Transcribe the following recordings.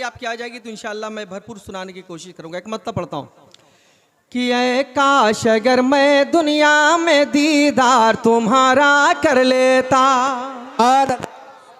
बारी आपकी आ जाएगी तो इंशाअल्लाह मैं भरपूर सुनाने की कोशिश करूंगा। एक मतलब पढ़ता हूँ कि ऐ काश अगर मैं दुनिया में दीदार तुम्हारा कर लेता।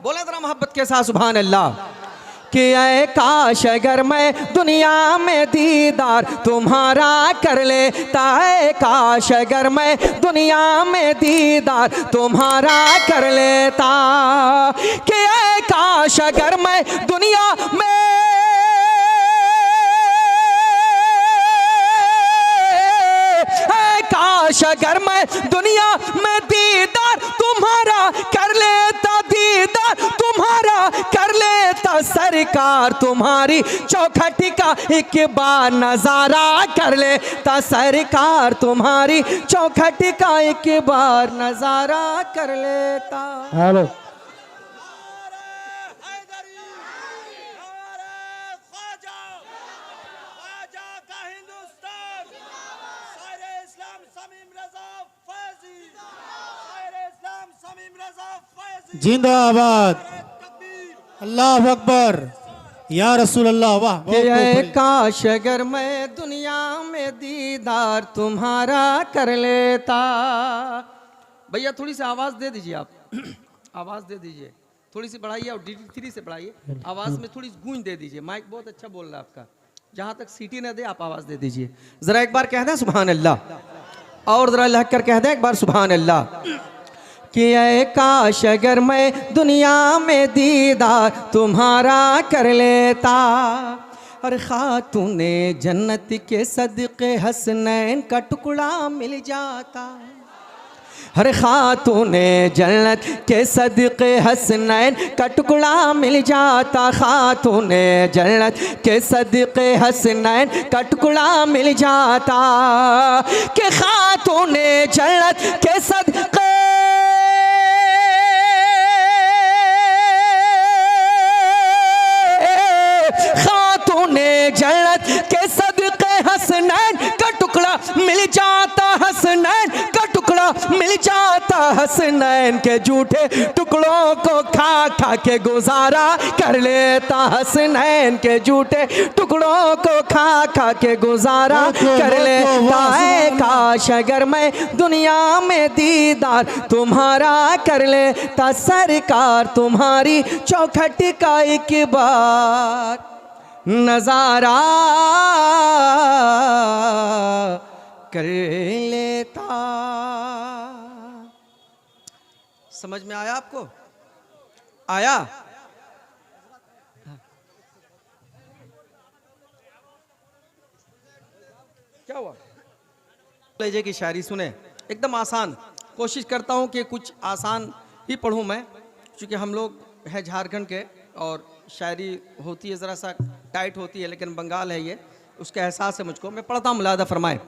बोले जरा मोहब्बत के साथ सुभान अल्लाह। कि ऐ काश अगर मैं दुनिया में दीदार तुम्हारा कर लेता। ऐ काश अगर मैं दुनिया में दीदार तुम्हारा कर लेता। कि ऐ काश अगर मैं दुनिया में काश अगर मैं दुनिया में दीदार तुम्हारा कर लेता। दीदार तुम्हारा कर लेता। सरकार तुम्हारी चौखट का एक बार नजारा कर लेता। सरकार तुम्हारी चौखट का एक बार नजारा कर लेता। हेलो जिंदाबाद, अल्लाह अकबर, या रसूल अल्लाह। वाह, काश अगर मैं दुनिया में दीदार तुम्हारा कर लेता। भैया थोड़ी सी आवाज दे दीजिए, आप आवाज दे दीजिए, थोड़ी सी बढ़ाइए और DD3 से बढ़ाइए। आवाज में थोड़ी गूंज दे दीजिए। माइक बहुत अच्छा बोल रहा है आपका, जहां तक सीटी न दे आप आवाज दे दीजिए। जरा एक बार कह दें सुभान अल्लाह, और जरा लग कर कह दें एक बार सुभान अल्लाह। कि ऐ काश अगर मैं दुनिया में दीदार तुम्हारा कर लेता। अरे खातूने जन्नत के सदक़े हसनैन का टुकड़ा मिल जाता। हर खातूने जन्नत के सदक़े हसनैन का टुकड़ा मिल जाता। खातूने जन्नत के सदक़े हसनैन का टुकड़ा मिल जाता। कि खातूने जन्नत के सदक़े जन्नत के सदक़े हसनैन का टुकड़ा मिल जाता। हसनैन का टुकड़ा मिल जाता। हसनैन के झूठे टुकड़ों को खा खा के गुजारा कर लेता। हसनैन के झूठे टुकड़ों को खा खा के गुजारा कर लेता। है काश अगर मैं दुनिया में दीदार तुम्हारा कर लेता। सरकार तुम्हारी चौखट का एक बार नजारा कर लेता। समझ में आया आपको? आया? क्या हुआ? लेजे की शायरी सुने, एकदम आसान। कोशिश करता हूं कि कुछ आसान ही पढ़ूं मैं, क्योंकि हम लोग हैं झारखंड के और शायरी होती है ज़रा सा टाइट होती है, लेकिन बंगाल है ये, उसका एहसास है मुझको। मैं पढ़ता हूँ, मुलादा फरमाए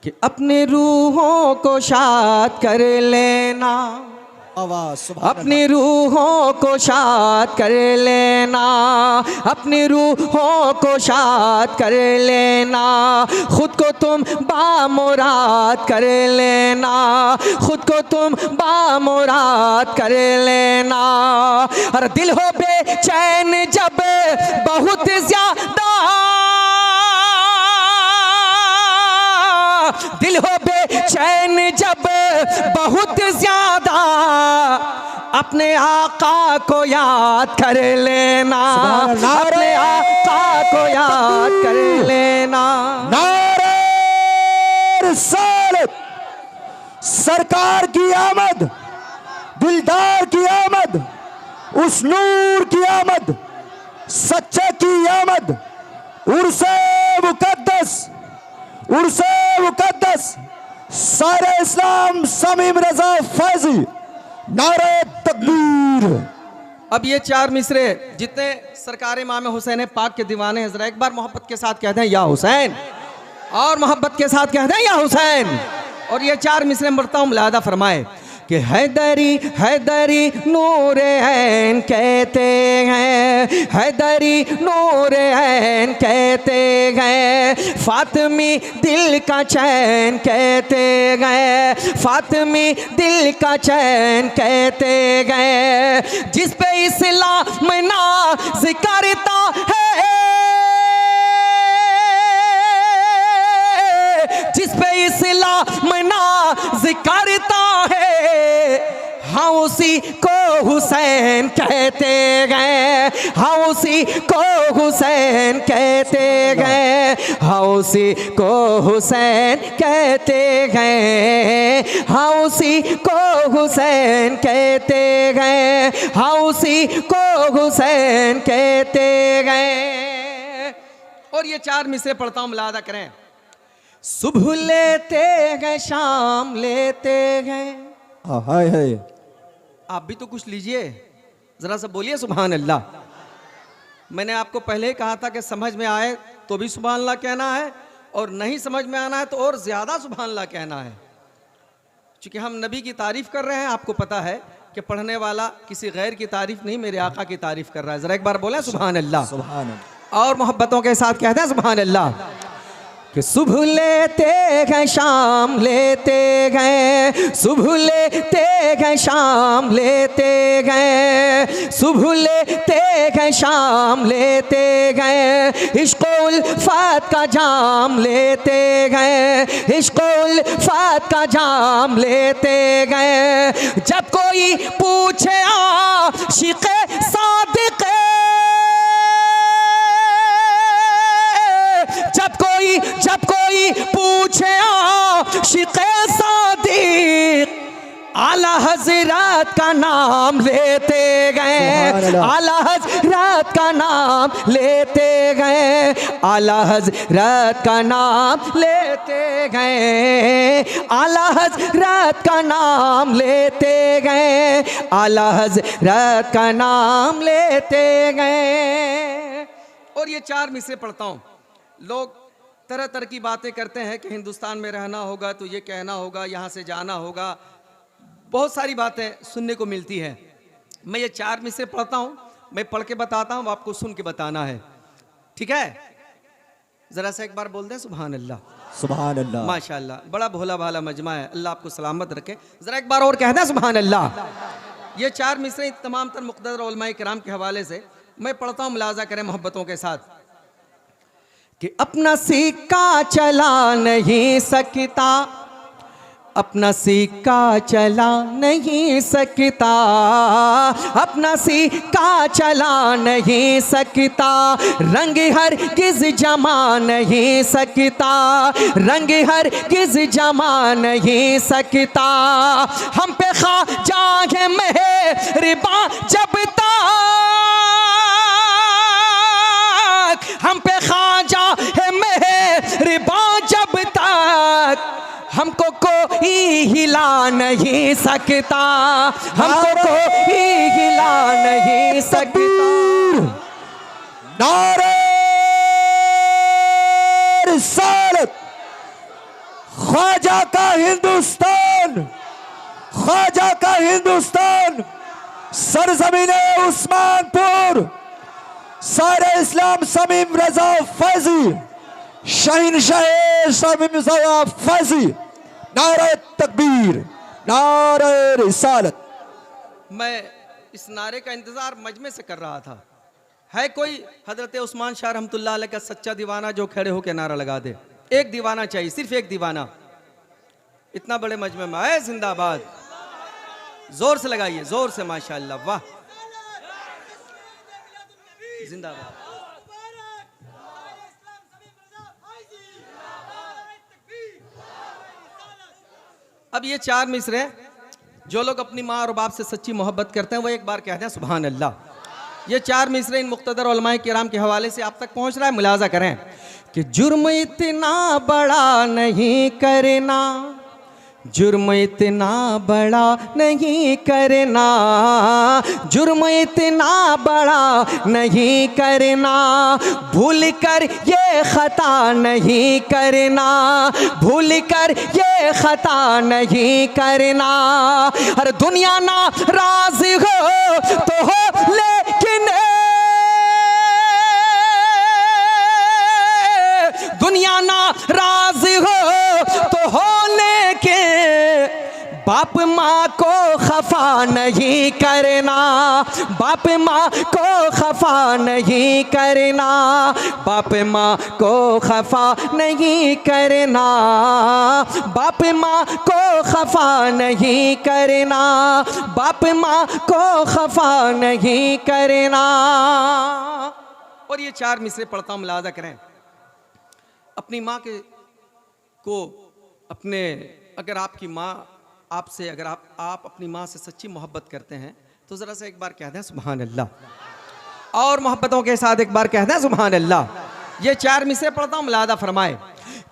कि अपने रूहों को शाद कर लेना। अपनी रूहों को शाद कर लेना। अपनी रूहों को शाद कर लेना। खुद को तुम बामुराद कर लेना। खुद को तुम बामुराद कर लेना। और दिल हो बेचैन जब बहुत ज्यादा, दिल हो बेचैन जब बहुत ज्यादा, अपने आका को याद कर लेना। अपने आका को याद कर लेना। नारे रिसालत, सरकार की आमद, दिलदार की आमद, उस नूर की आमद, सच्चे की आमद, उर्से मुकद्दस, उर्से मुकद्दस सारे इस्लाम समीम रजा फैजी, नारे तकबीर। अब ये चार मिसरे जितने सरकार इमाम हुसैन पाक के दीवाने हैं, जरा एक बार मोहब्बत के साथ कहते हैं या हुसैन, और मोहब्बत के साथ कहते हैं या हुसैन। और ये चार मिसरे मरता हूँ, मुलादा फरमाए कि हैदरी हैदरी नूर ऐन कहते हैं। हैदरी नूर ऐन कहते हैं। फातिमी दिल का चैन कहते हैं। फातिमी दिल का चैन कहते हैं। जिस पे इस्लाम नाज़ करता है, उसी को हुसैन कहते गए, हाँ उसी को हुसैन कहते गए, हाँ उसी को हुसैन कहते गए, हाँ उसी को हुसैन कहते गए, हाँ उसी को हुसैन कहते गए। और ये 4 मिसरे पढ़ता हूँ, मुलाहाजा करें। सुबह लेते गए, शाम लेते गए। हाय हाय, आप भी तो कुछ लीजिए, जरा सा बोलिए सुभान अल्लाह। मैंने आपको पहले ही कहा था कि समझ में आए तो भी सुभान अल्लाह कहना है, और नहीं समझ में आना है तो और ज्यादा सुभान अल्लाह कहना है। क्योंकि हम नबी की तारीफ कर रहे हैं, आपको पता है कि पढ़ने वाला किसी गैर की तारीफ नहीं, मेरे आका की तारीफ कर रहा है। जरा एक बार बोले सुभान अल्लाह, सुभान अल्लाह। और मोहब्बतों के साथ कहते हैं सुभान अल्लाह। कि सुबह लेते गए, शाम लेते गए, सुबह लेते गए, शाम लेते गए, सुबह लेते गए, शाम लेते गए, इश्क़ुल फ़ात का जाम लेते गए, इश्क़ुल फ़ात का जाम लेते गए। जब कोई पूछे आशिक़े सादिक़े, जब कोई पूछे आशिक़े सादिक़, आला हज़रत का नाम लेते गए, आला हज़रत का नाम लेते गए, आला हज़रत का नाम लेते गए, आला हज़रत का नाम लेते गए, आला हज़रत का नाम लेते गए। और ये 4 मिसरे पढ़ता हूँ। लोग तरह तरह की बातें करते हैं कि हिंदुस्तान में रहना होगा तो ये कहना होगा, यहाँ से जाना होगा, बहुत सारी बातें सुनने को मिलती हैं। मैं ये 4 मिसरे पढ़ता हूँ, मैं पढ़ के बताता हूँ, आपको सुन के बताना है, ठीक है? ज़रा सा एक बार बोल दें सुभान अल्लाह। सुभान अल्लाह। माशाअल्लाह, बड़ा भोला भाला मजमा है, अल्लाह आपको सलामत रखे। ज़रा एक बार और कह दें सुभान अल्लाह। ये 4 मिसरे तमाम तर मुक़द्दर उलमाए किराम के हवाले से मैं पढ़ता हूँ, मुलाज़ा करें मोहब्बतों के साथ। कि अपना सिक्का चला नहीं सकता, अपना सिक्का चला नहीं सकता, अपना सिक्का चला नहीं सकता, रंग हर किस जमा नहीं सकता, रंग हर किस जमा नहीं सकता। हम पे ख्वाजा है मेहरबां जब तक, हम पे ख्वाजा है मेहरबां जब तक, हमको कोई हिला नहीं सकता, हमको कोई हिला नहीं सकता। नारे रिसालत, ख्वाजा का हिंदुस्तान, ख्वाजा का हिंदुस्तान, सरजमीने उस्मानपुर, सारे इस्लाम समीम रजा फैजी, शहीनशाह समीम रजा फैजी, नारे तकबीर, नारे रिसालत। मैं इस नारे का इंतजार मजमे से कर रहा था। है कोई हजरत उस्मान शाह रहमतुल्लाह अलैह का सच्चा दीवाना जो खड़े होकर नारा लगा दे? एक दीवाना चाहिए, सिर्फ एक दीवाना। इतना बड़े मजमे में आए, जिंदाबाद। जोर से लगाइए, जोर से, माशाअल्लाह, वाह, जिंदाबाद। अब ये 4 मिसरे, जो लोग अपनी माँ और बाप से सच्ची मोहब्बत करते हैं वो एक बार कहते हैं सुभान अल्लाह। ये 4 मिसरे इन मुक़्तदर उलमाए किराम के हवाले से आप तक पहुंच रहा है, मुलाज़ा करें। कि जुर्म इतना बड़ा नहीं करना, जुर्म इतना बड़ा नहीं करना, जुर्म इतना बड़ा नहीं करना, भूल कर ये खता नहीं करना, भूल कर ये खता नहीं करना। अरे दुनिया ना राज़ी हो तो हो, लेकिन दुनिया ना राज़ी हो तो हो, लेकिन बाप बाप माँ को खफा नहीं करना, बाप माँ को खफा नहीं करना, बाप माँ को खफा नहीं करना, बाप माँ को खफा नहीं करना, बाप माँ को खफा नहीं करना। और ये 4 मिसरे पढ़ता हूं, मुलाजा करें। अपनी माँ के को अपने, अगर आपकी माँ आपसे, अगर आप अपनी माँ से सच्ची मोहब्बत करते हैं तो ज़रा सा एक बार कह दें सुभान अल्लाह, और मोहब्बतों के साथ एक बार कह दें सुभान अल्लाह। ये 4 मिसरे पढ़ता हूँ, मुलाजा फरमाए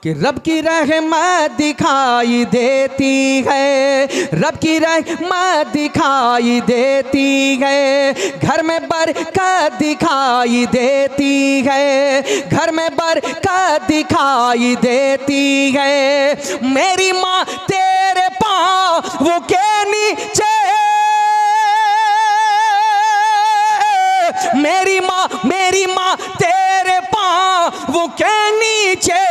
कि रब की रहमत दिखाई देती है, रब की रहमत दिखाई देती है, घर में बरकत दिखाई देती है, घर में बरकत दिखाई देती है। मेरी माँ तेरे पाँव वो के नीचे, मेरी माँ तेरे पाँव वो के नीचे,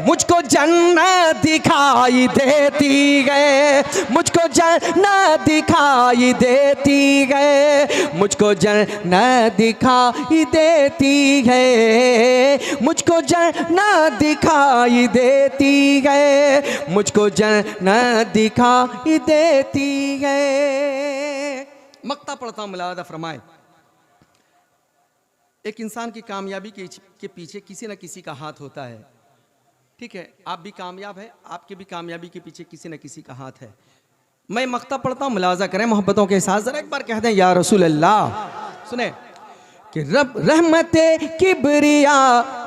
मुझको जन्नत दिखाई देती है, मुझको जन्नत दिखाई देती है, मुझको जन्नत दिखाई देती है, मुझको जन्नत दिखाई देती है, मुझको जन्नत दिखाई देती है। मक्ता पढ़ता हूँ, मुलाजा फरमाए। एक इंसान की कामयाबी के पीछे किसी न किसी का हाथ होता है, ठीक है। आप भी कामयाब है, आपके भी कामयाबी के पीछे किसी न किसी का हाथ है। मैं मक्ता पढ़ता हूँ, मुलाजा करें मोहब्बतों के साथ, जरा एक बार कह दें या रसूल अल्लाह। सुने कि रब रहमते किबरिया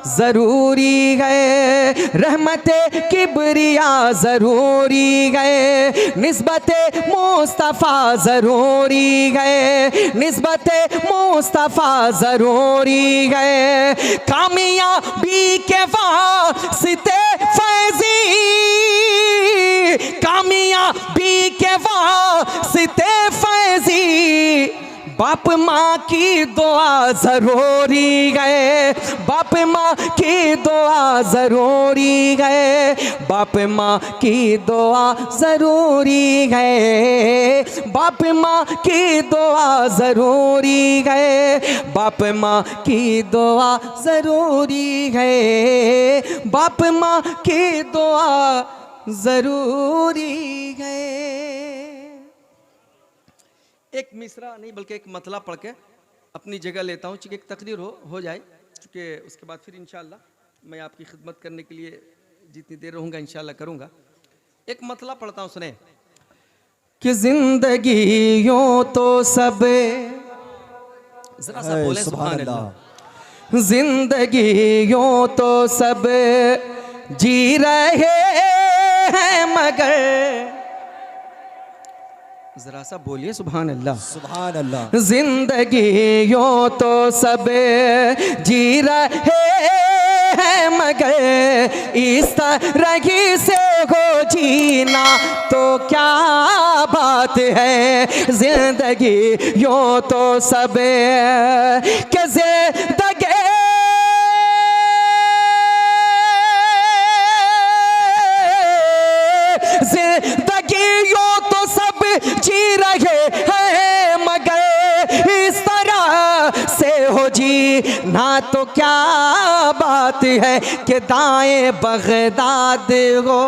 ज़रूरी है, रहमते किबरिया ज़रूरी है, निस्बते मुस्तफ़ा ज़रूरी है, निस्बते मुस्तफ़ा ज़रूरी है। कामयाबी के वास्ते फैज़ी, कामयाबी के वास्ते फैज़ी, बाप माँ की दुआ ज़रूरी है, बाप माँ की दुआ ज़रूरी है, बाप माँ की दुआ ज़रूरी है, बाप माँ की दुआ ज़रूरी है, बाप माँ की दुआ ज़रूरी है, बाप माँ की दुआ ज़रूरी है। एक मिसरा नहीं बल्कि एक मतला पढ़ के अपनी जगह लेता हूँ, चूँकि एक तकरीर हो जाए, चूँकि उसके बाद फिर इंशाअल्लाह मैं आपकी खिदमत करने के लिए जितनी देर रहूँगा इंशाअल्लाह करूँगा। एक मतला पढ़ता हूँ, सुने कि जिंदगी यूं तो सब, जरा सा बोले सुभान अल्लाह। जिंदगी यूं तो सब जी रहे हैं मगर, जरा सा बोलिए सुभान अल्लाह, सुभान अल्लाह। जिंदगी यूं तो सब जी रहे हैं मगर इस तरह से हो जीना तो क्या बात है। जिंदगी यूं तो सब के जिंदगी जी रहे हैं मगर इस तरह से हो जी ना तो क्या बात है कि दाएं बगदाद हो,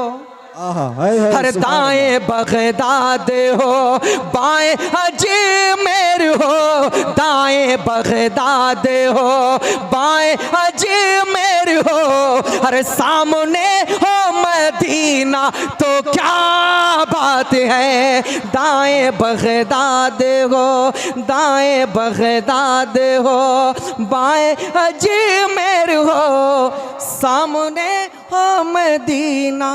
हर दाएं बगदाद हो, बाएं अजमेर हो, दाएं बगदाद हो, बाएं अजमेर हो, हर सामने हो मदीना तो क्या बात है। दाएं बगदाद हो, दाएं बगदाद हो, बाएं अजमेर हो, सामने हो मदीना